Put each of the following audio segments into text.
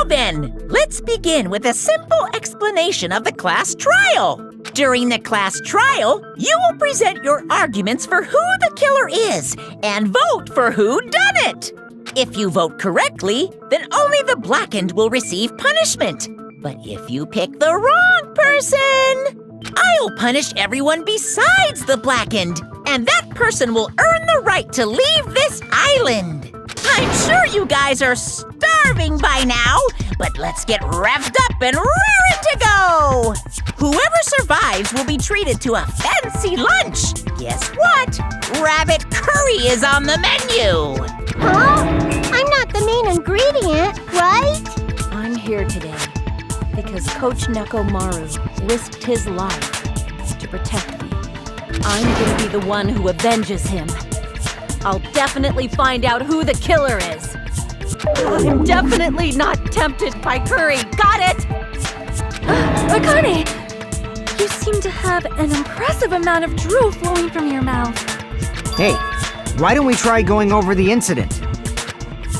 then, let's begin with a simple explanation of the class trial. During the class trial, you will present your arguments for who the killer is and vote for who done it. If you vote correctly, then only the blackened will receive punishment. But if you pick the wrong person, I'll punish everyone besides the blackened, and that person will earn the right to leave this island. I'm sure you guys are starving by now, but let's get revved up and raring to go! Whoever survives will be treated to a fancy lunch. Guess what? Rabbit curry is on the menu! Huh? I'm not the main ingredient, right? I'm here today because Coach Nekomaru risked his life to protect me. I'm gonna be the one who avenges him. I'll definitely find out who the killer is. I'm definitely not tempted by curry. Got it? Akane! You seem to have an impressive amount of drool flowing from your mouth. Hey, why don't we try going over the incident?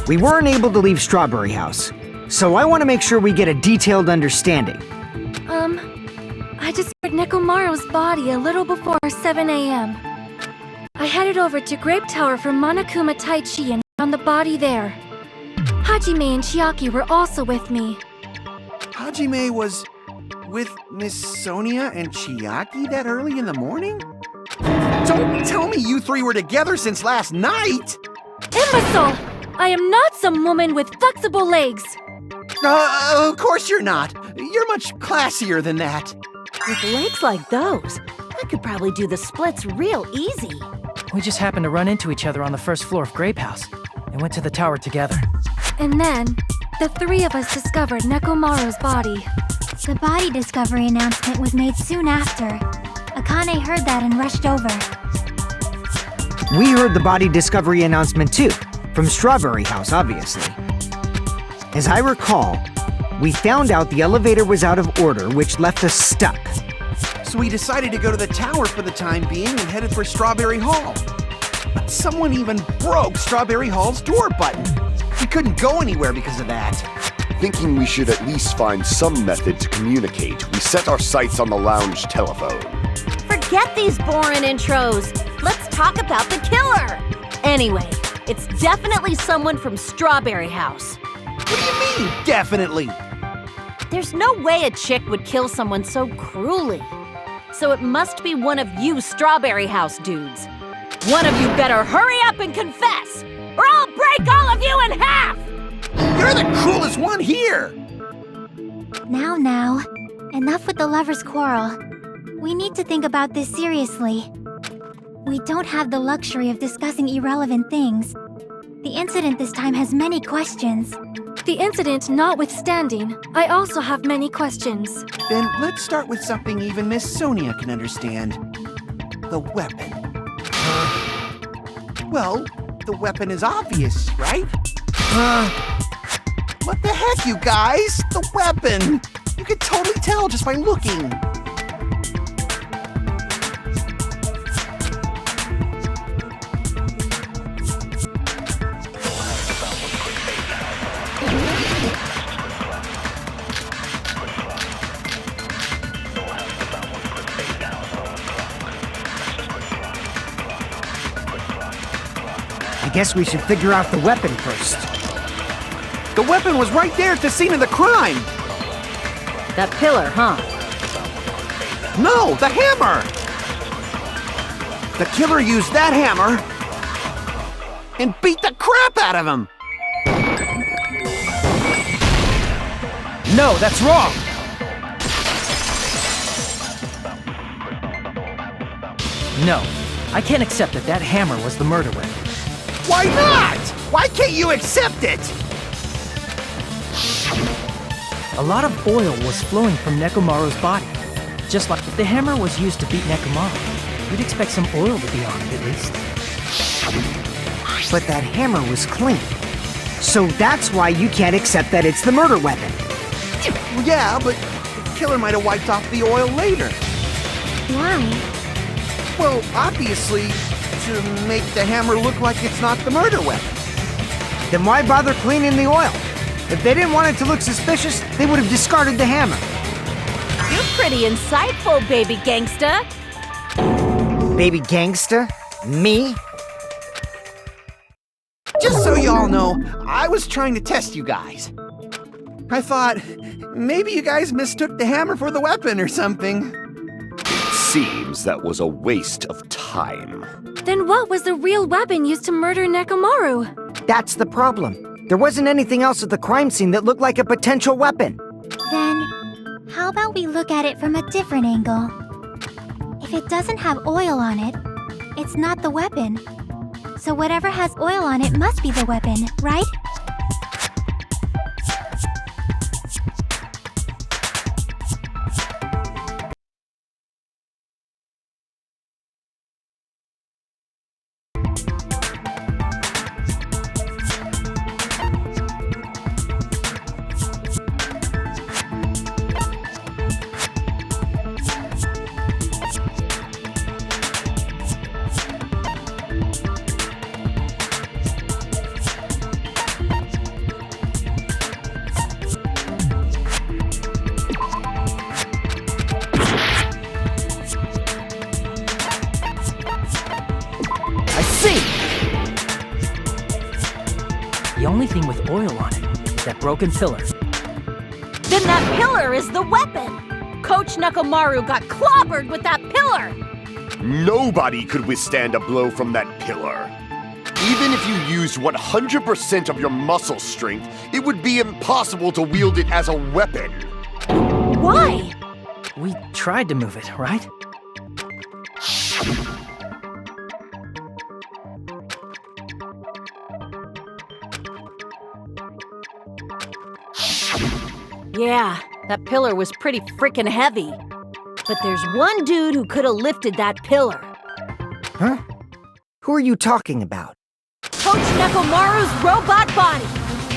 We weren't able to leave Strawberry House, so I want to make sure we get a detailed understanding. I discovered Nekomaru's body a little before 7 a.m. I headed over to Grape Tower for Monokuma Taichi and found the body there. Hajime and Chiaki were also with me. Hajime was with Miss Sonia and Chiaki that early in the morning? Don't tell me you three were together since last night! Imbecile! I am not some woman with flexible legs. Of course you're not. You're much classier than that. With legs like those, I could probably do the splits real easy. We just happened to run into each other on the first floor of Grape House and went to the tower together. And then, the three of us discovered Nekomaru's body. The body discovery announcement was made soon after. Akane heard that and rushed over. We heard the body discovery announcement too, from Strawberry House, obviously. As I recall, we found out the elevator was out of order, which left us stuck. So we decided to go to the tower for the time being and headed for Strawberry Hall. But someone even broke Strawberry Hall's door button. We couldn't go anywhere because of that. Thinking we should at least find some method to communicate, we set our sights on the lounge telephone. Forget these boring intros. Let's talk about the killer. Anyway, it's definitely someone from Strawberry House. What do you mean, definitely? There's no way a chick would kill someone so cruelly. So it must be one of you Strawberry House dudes. One of you better hurry up and confess, or I'll break all of you in half! You're the cruelest one here! Now, enough with the lovers' quarrel. We need to think about this seriously. We don't have the luxury of discussing irrelevant things. The incident this time has many questions. The incident notwithstanding, I also have many questions. Then let's start with something even Miss Sonia can understand. The weapon. Well, the weapon is obvious, right? What the heck, you guys? The weapon! You could totally tell just by looking. I guess we should figure out the weapon first. The weapon was right there at the scene of the crime! That pillar, huh? No, the hammer! The killer used that hammer and beat the crap out of him! No, that's wrong! No, I can't accept that that hammer was the murder weapon. Why not? Why can't you accept it? A lot of oil was flowing from Nekomaru's body. Just like if the hammer was used to beat Nekomaru, you'd expect some oil to be on it at least. But that hammer was clean. So that's why you can't accept that it's the murder weapon. Yeah, but the killer might have wiped off the oil later. Why? Well, obviously, to make the hammer look like it's not the murder weapon. Then why bother cleaning the oil? If they didn't want it to look suspicious, they would have discarded the hammer. You're pretty insightful, baby gangsta. Baby gangsta? Me? Just so you all know, I was trying to test you guys. I thought, maybe you guys mistook the hammer for the weapon or something. Seems that was a waste of time. Then what was the real weapon used to murder Nekomaru? That's the problem. There wasn't anything else at the crime scene that looked like a potential weapon. Then, how about we look at it from a different angle? If it doesn't have oil on it, it's not the weapon. So whatever has oil on it must be the weapon, right? The only thing with oil on it is that broken pillar. Then that pillar is the weapon! Coach Nekomaru got clobbered with that pillar! Nobody could withstand a blow from that pillar. Even if you used 100% of your muscle strength, it would be impossible to wield it as a weapon. Why? We tried to move it, right? Yeah, that pillar was pretty freaking heavy. But there's one dude who could have lifted that pillar. Huh? Who are you talking about? Coach Nekomaru's robot body!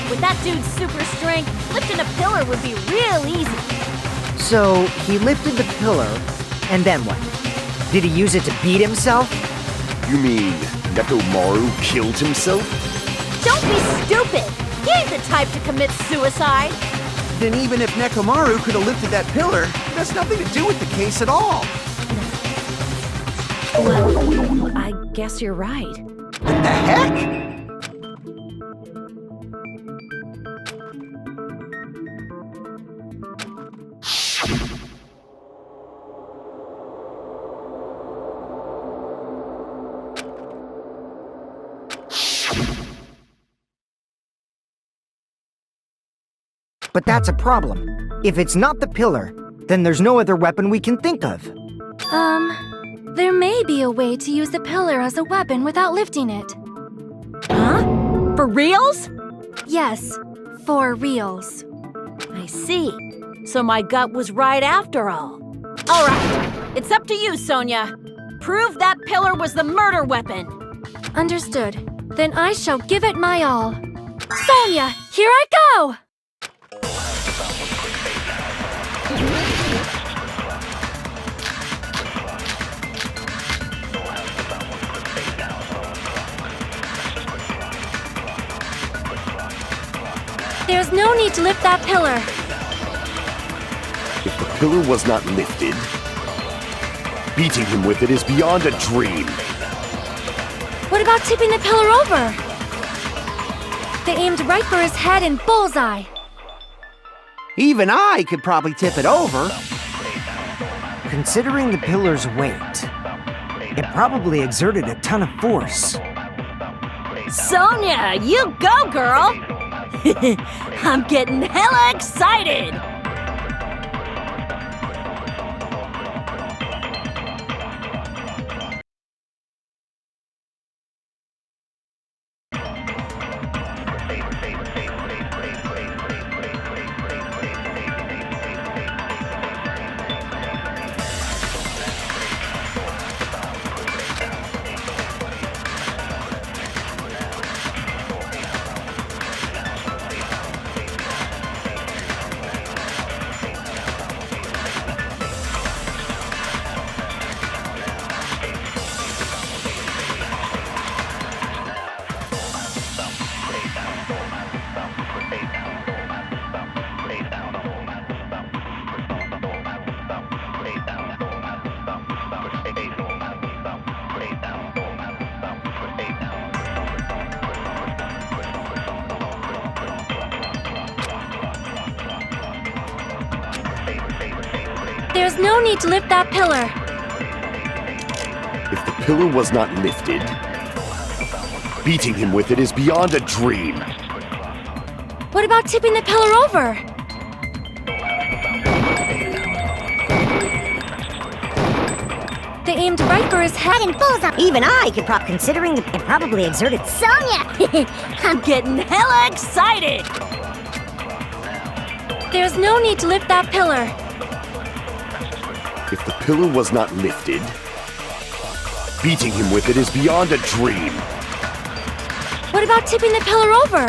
With that dude's super strength, lifting a pillar would be real easy. So, he lifted the pillar, and then what? Did he use it to beat himself? You mean Nekomaru killed himself? Don't be stupid! He ain't the type to commit suicide! Then even if Nekomaru could have lifted that pillar, that's nothing to do with the case at all. Well, I guess you're right. What the heck? But that's a problem. If it's not the pillar, then there's no other weapon we can think of. There may be a way to use the pillar as a weapon without lifting it. Huh? For reals? Yes, for reals. I see. So my gut was right after all. All right, it's up to you, Sonia. Prove that pillar was the murder weapon. Understood. Then I shall give it my all. Sonia, here I go! There's no need to lift that pillar. If the pillar was not lifted, beating him with it is beyond a dream. What about tipping the pillar over? They aimed right for his head and bullseye. Even I could probably tip it over. Considering the pillar's weight, it probably exerted a ton of force. Sonia, you go, girl! I'm getting hella excited! There's no need to lift that pillar. If the pillar was not lifted, beating him with it is beyond a dream. What about tipping the pillar over? They aimed right for his head and bullseye. Even I could considering it probably exerted Sonya. I'm getting hella excited! There's no need to lift that pillar. If the pillar was not lifted, beating him with it is beyond a dream. What about tipping the pillar over?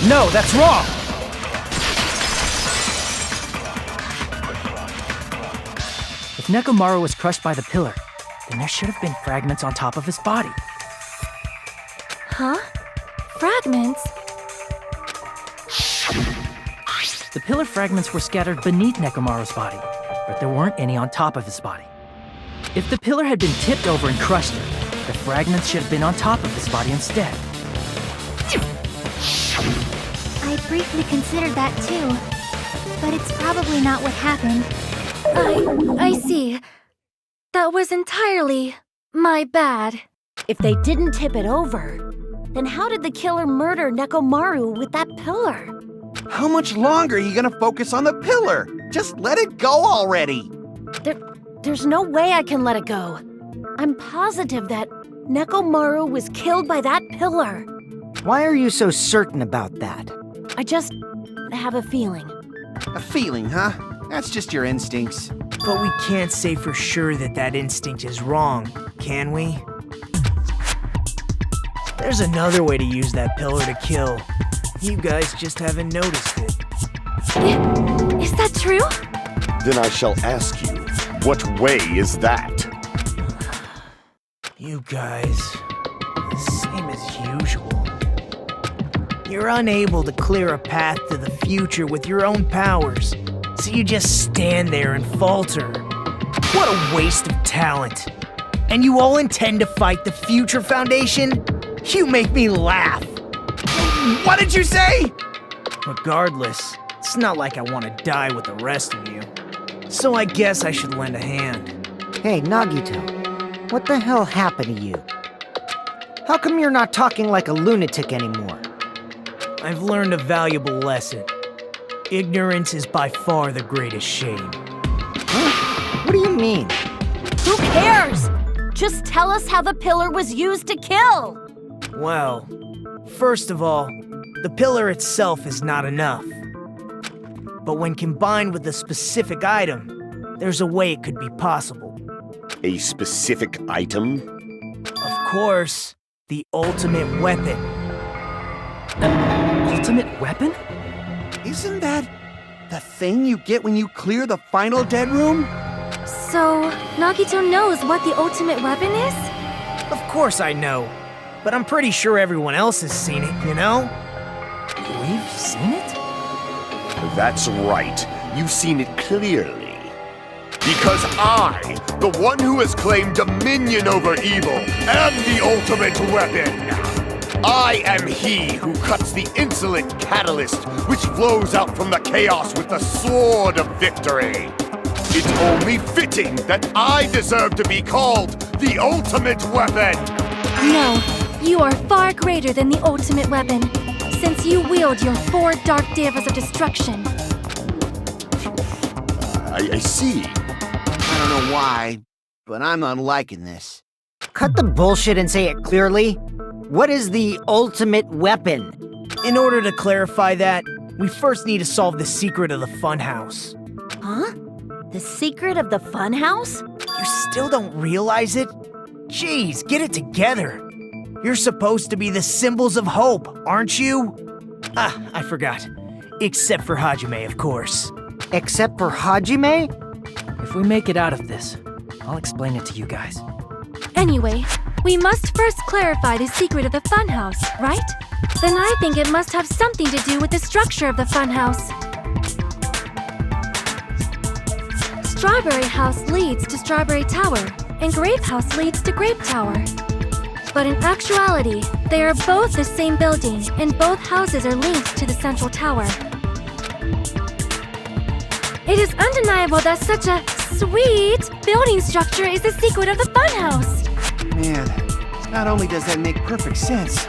No, that's wrong! If Nekomaru was crushed by the pillar, then there should have been fragments on top of his body. Huh? Fragments? The pillar fragments were scattered beneath Nekomaru's body, but there weren't any on top of his body. If the pillar had been tipped over and crushed him, the fragments should have been on top of his body instead. I briefly considered that too, but it's probably not what happened. I see. That was entirely my bad. If they didn't tip it over, then how did the killer murder Nekomaru with that pillar? How much longer are you gonna focus on the pillar? Just let it go already. There's no way I can let it go. I'm positive that Nekomaru was killed by that pillar. Why are you so certain about that? I just have a feeling. A feeling, huh? That's just your instincts. But we can't say for sure that that instinct is wrong, can we? There's another way to use that pillar to kill. You guys just haven't noticed it. Is that true? Then I shall ask you, what way is that? You guys, the same as usual. You're unable to clear a path to the future with your own powers, so you just stand there and falter. What a waste of talent. And you all intend to fight the Future Foundation? You make me laugh. What did you say? Regardless, it's not like I want to die with the rest of you. So I guess I should lend a hand. Hey, Nagito, what the hell happened to you? How come you're not talking like a lunatic anymore? I've learned a valuable lesson. Ignorance is by far the greatest shame. Huh? What do you mean? Who cares? Just tell us how the pillar was used to kill. Well, first of all, the pillar itself is not enough. But when combined with a specific item, there's a way it could be possible. A specific item? Of course, the ultimate weapon. Ultimate weapon? Isn't that the thing you get when you clear the final dead room? So, Nagito knows what the ultimate weapon is? Of course I know, but I'm pretty sure everyone else has seen it, you know? We've seen it? That's right. You've seen it clearly. Because I, the one who has claimed dominion over evil, am the ultimate weapon. I am he who cuts the insolent catalyst which flows out from the chaos with the sword of victory. It's only fitting that I deserve to be called the ultimate weapon. No, you are far greater than the ultimate weapon, since you wield your 4 dark devas of destruction. I see. I don't know why, but I'm not liking this. Cut the bullshit and say it clearly. What is the ultimate weapon? In order to clarify that, we first need to solve the secret of the funhouse. Huh? The secret of the funhouse? You still don't realize it? Jeez, get it together. You're supposed to be the symbols of hope, aren't you? Ah, I forgot. Except for Hajime, of course. Except for Hajime? If we make it out of this, I'll explain it to you guys. Anyway, we must first clarify the secret of the funhouse, right? Then I think it must have something to do with the structure of the funhouse. Strawberry House leads to Strawberry Tower, and Grape House leads to Grape Tower. But in actuality, they are both the same building, and both houses are linked to the central tower. It is undeniable that such a sweet building structure is the secret of the funhouse. Man, not only does that make perfect sense,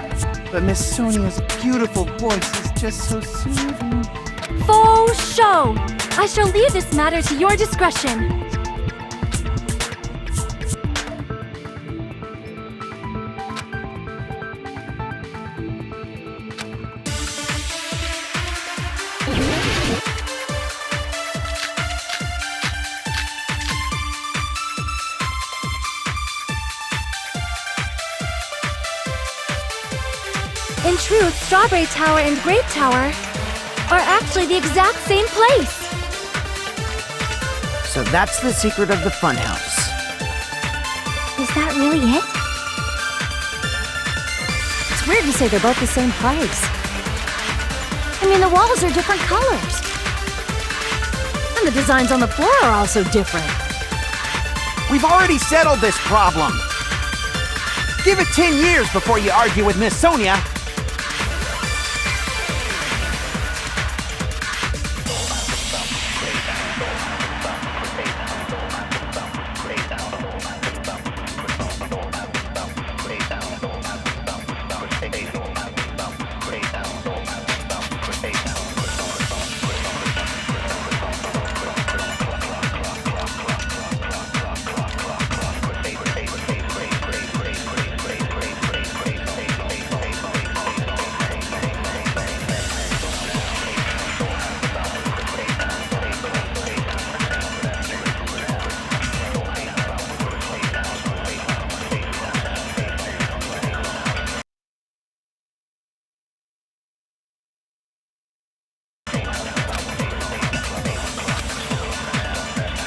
but Miss Sonia's beautiful voice is just so soothing. Faux show! I shall leave this matter to your discretion. In truth, Strawberry Tower and Grape Tower are actually the exact same place. So that's the secret of the funhouse. Is that really it? It's weird to say they're both the same place. I mean, the walls are different colors. And the designs on the floor are also different. We've already settled this problem. Give it 10 years before you argue with Miss Sonia.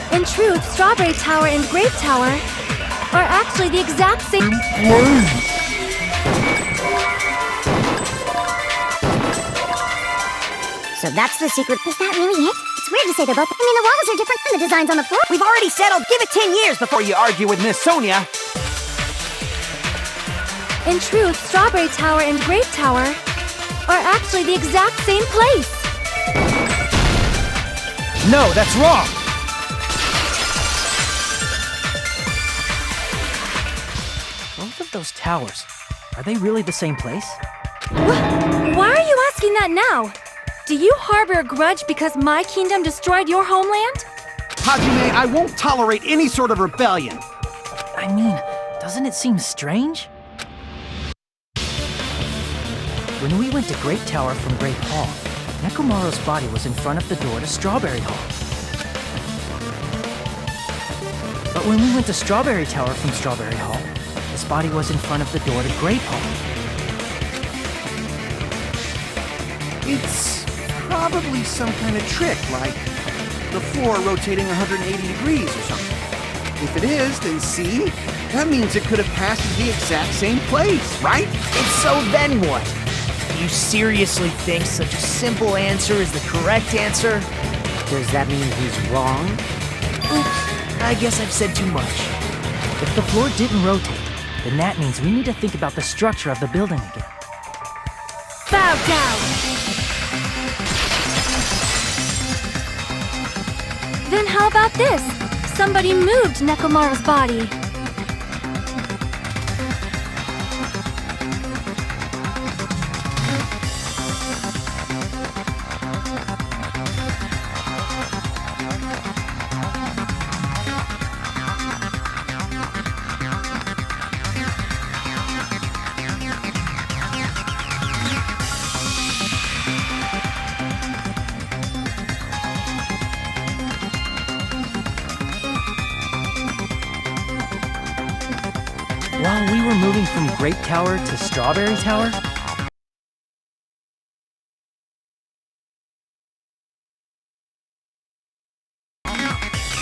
In truth, Strawberry Tower and Grape Tower are actually the exact same. So that's the secret. Is that really it? It's weird to say they're both. I mean, the walls are different and the designs on the floor. We've already settled. Give it 10 years before you argue with Miss Sonia. In truth, Strawberry Tower and Grape Tower are actually the exact same place. No, that's wrong. Both of those towers, are they really the same place? Why are you asking that now? Do you harbor a grudge because my kingdom destroyed your homeland? Hajime, I won't tolerate any sort of rebellion. I mean, doesn't it seem strange? When we went to Grape Tower from Grape Hall, Nekomaru's body was in front of the door to Strawberry Hall. But when we went to Strawberry Tower from Strawberry Hall, his body was in front of the door to Grape Hall. It's probably some kind of trick, like the floor rotating 180 degrees or something. If it is, then see? That means it could have passed through the exact same place, right? And so then what? Do you seriously think such a simple answer is the correct answer? Does that mean he's wrong? Oops, I guess I've said too much. If the floor didn't rotate, then that means we need to think about the structure of the building again. Bow down! Then how about this? Somebody moved Nekomaru's body. While we were moving from Grape Tower to Strawberry Tower,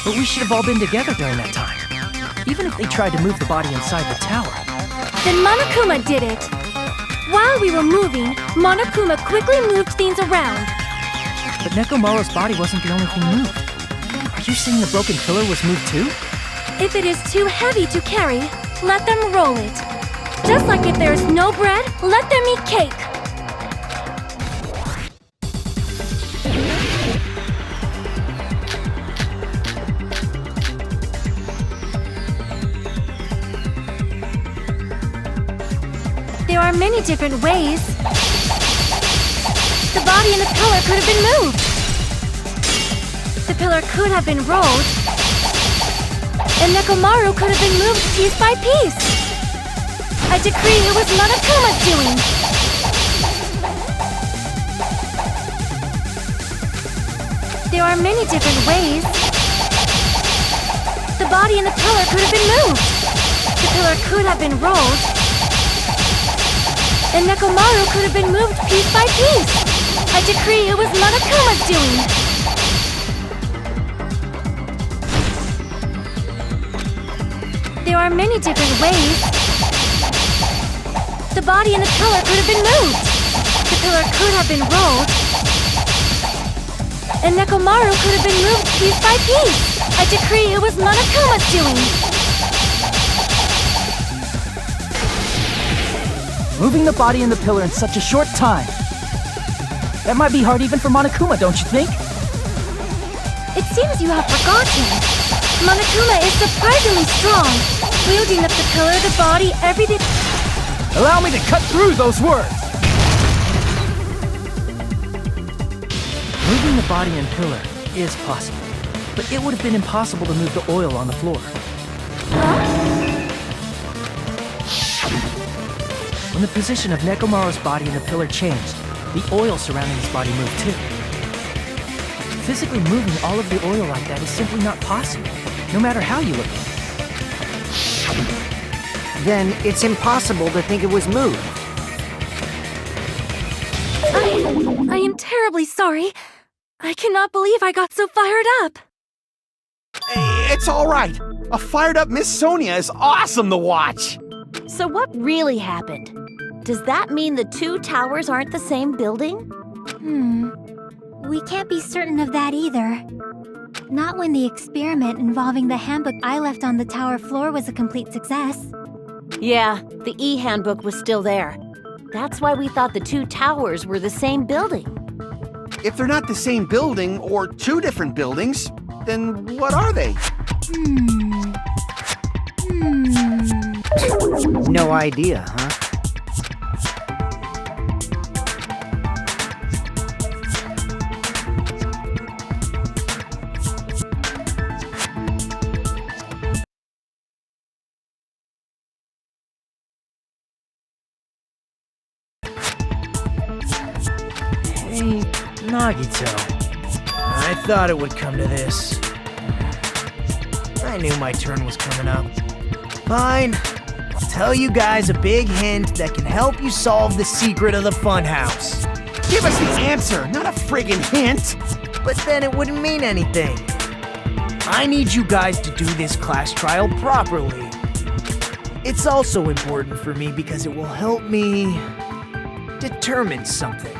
but we should have all been together during that time. Even if they tried to move the body inside the tower. Then Monokuma did it. While we were moving, Monokuma quickly moved things around. But Nekomaru's body wasn't the only thing moved. Are you saying the broken pillar was moved too? If it is too heavy to carry, let them roll it. Just like if there is no bread, let them eat cake. many different ways. The body in the pillar could have been moved. The pillar could have been rolled. And Nekomaru could have been moved piece by piece. I decree it was Monokuma's doing. There are many different ways. The body in the pillar could have been moved. The pillar could have been rolled. And Nekomaru could have been moved piece by piece. I decree it was Monokuma's doing. There are many different ways. The body in the pillar could have been moved. The pillar could have been rolled. And Nekomaru could have been moved piece by piece. I decree it was Monokuma's doing. Moving the body and the pillar in such a short time. That might be hard even for Monokuma, don't you think? It seems you have forgotten. Monokuma is surprisingly strong. Wielding up the pillar, the body, everything. Allow me to cut through those words! Moving the body and pillar is possible, but it would have been impossible to move the oil on the floor. When the position of Nekomaru's body and the pillar changed, the oil surrounding his body moved too. Physically moving all of the oil like that is simply not possible, no matter how you look at it. Then it's impossible to think it was moved. I am terribly sorry. I cannot believe I got so fired up. It's all right. A fired up Miss Sonia is awesome to watch. So what really happened? Does that mean the two towers aren't the same building? We can't be certain of that either. Not when the experiment involving the handbook I left on the tower floor was a complete success. Yeah, the e-handbook was still there. That's why we thought the two towers were the same building. If they're not the same building or two different buildings, then what are they? No idea, huh? Hey, Nagito. I thought it would come to this. I knew my turn was coming up. Fine. I'll tell you guys a big hint that can help you solve the secret of the funhouse. Give us the answer, not a friggin' hint. But then it wouldn't mean anything. I need you guys to do this class trial properly. It's also important for me because it will help me determine something.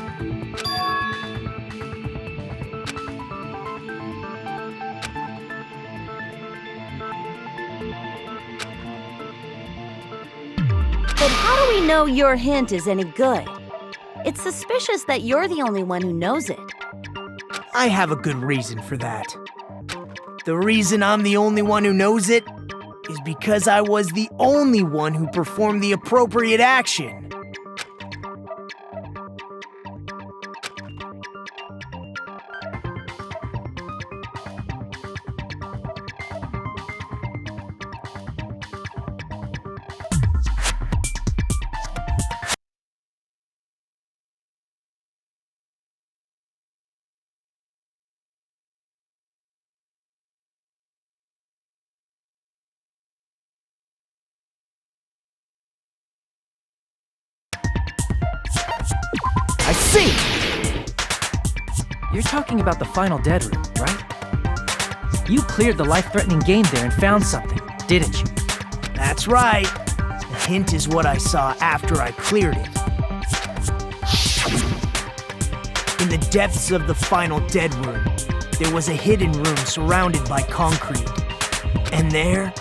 But how do we know your hint is any good? It's suspicious that you're the only one who knows it. I have a good reason for that. The reason I'm the only one who knows it is because I was the only one who performed the appropriate action. I see! You're talking about the final dead room, right? You cleared the life-threatening game there and found something, didn't you? That's right. The hint is what I saw after I cleared it. In the depths of the final dead room, there was a hidden room surrounded by concrete. And there,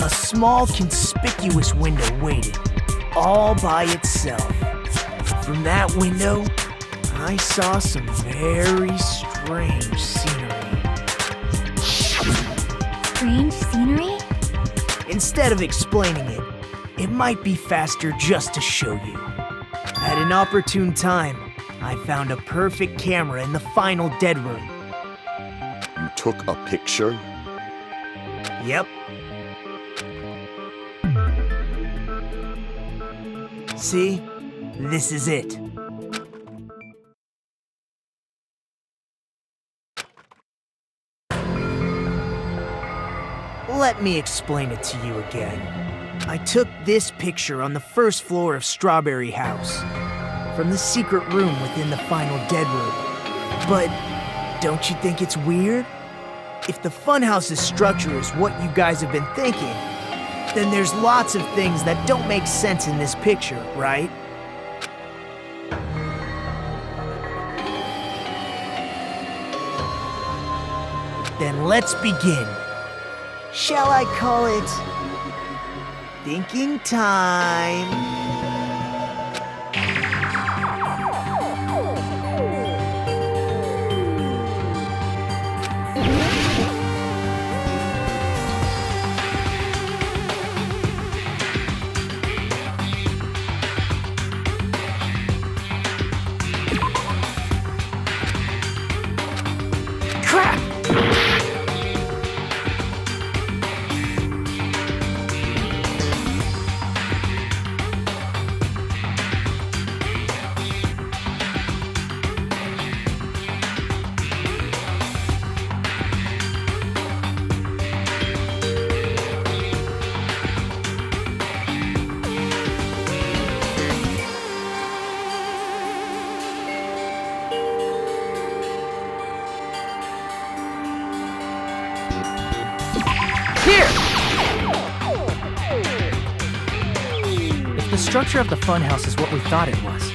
a small, conspicuous window waited, all by itself. From that window, I saw some very strange scenery. Strange scenery? Instead of explaining it, it might be faster just to show you. At an opportune time, I found a perfect camera in the final dead room. You took a picture? Yep. See? This is it. Let me explain it to you again. I took this picture on the first floor of Strawberry House, from the secret room within the final dead room. But don't you think it's weird? If the funhouse's structure is what you guys have been thinking, then there's lots of things that don't make sense in this picture, right? Then let's begin. Shall I call it thinking time? Crap! If the structure of the funhouse is what we thought it was,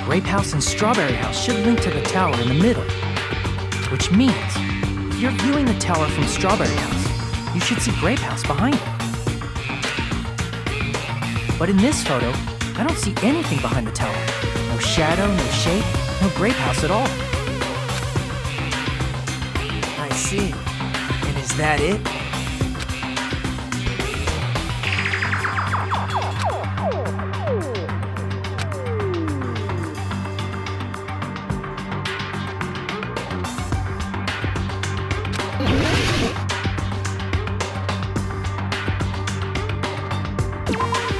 Grape House and Strawberry House should link to the tower in the middle. Which means, if you're viewing the tower from Strawberry House, you should see Grape House behind it. But in this photo, I don't see anything behind the tower. No shadow, no shape, no Grape House at all. I see. And is that it?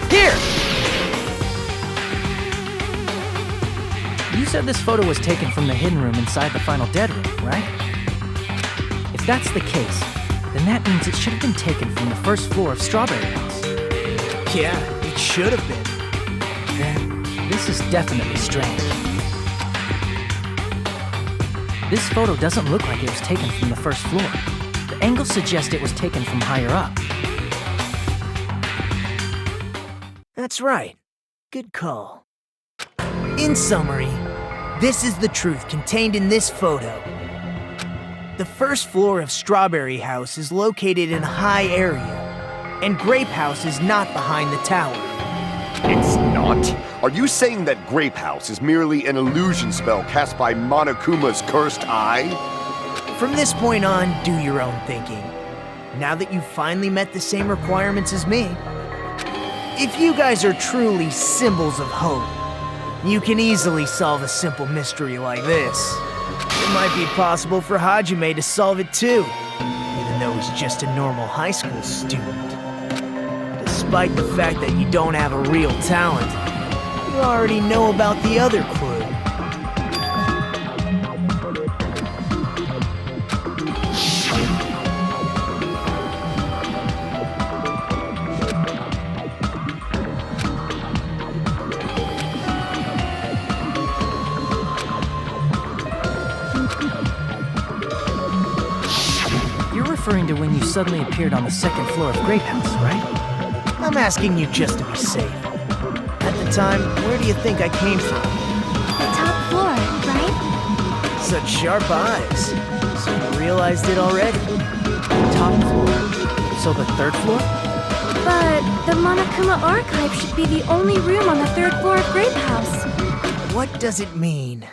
Here! You said this photo was taken from the hidden room inside the final dead room, right? If that's the case, then that means it should have been taken from the first floor of Strawberry House. Yeah, it should have been. Then, this is definitely strange. This photo doesn't look like it was taken from the first floor. The angles suggest it was taken from higher up. That's right. Good call. In summary, this is the truth contained in this photo. The first floor of Strawberry House is located in a high area, and Grape House is not behind the tower. It's not? Are you saying that Grape House is merely an illusion spell cast by Monokuma's cursed eye? From this point on, do your own thinking. Now that you've finally met the same requirements as me, if you guys are truly symbols of hope, you can easily solve a simple mystery like this. It might be possible for Hajime to solve it too, even though he's just a normal high school student. Despite the fact that you don't have a real talent, you already know about the other clue. Referring to when you suddenly appeared on the second floor of Grape House, right? I'm asking you just to be safe. At the time, where do you think I came from? The top floor, right? Such sharp eyes. So you realized it already. Top floor? So the third floor? But the Monokuma archive should be the only room on the third floor of Grape House. What does it mean?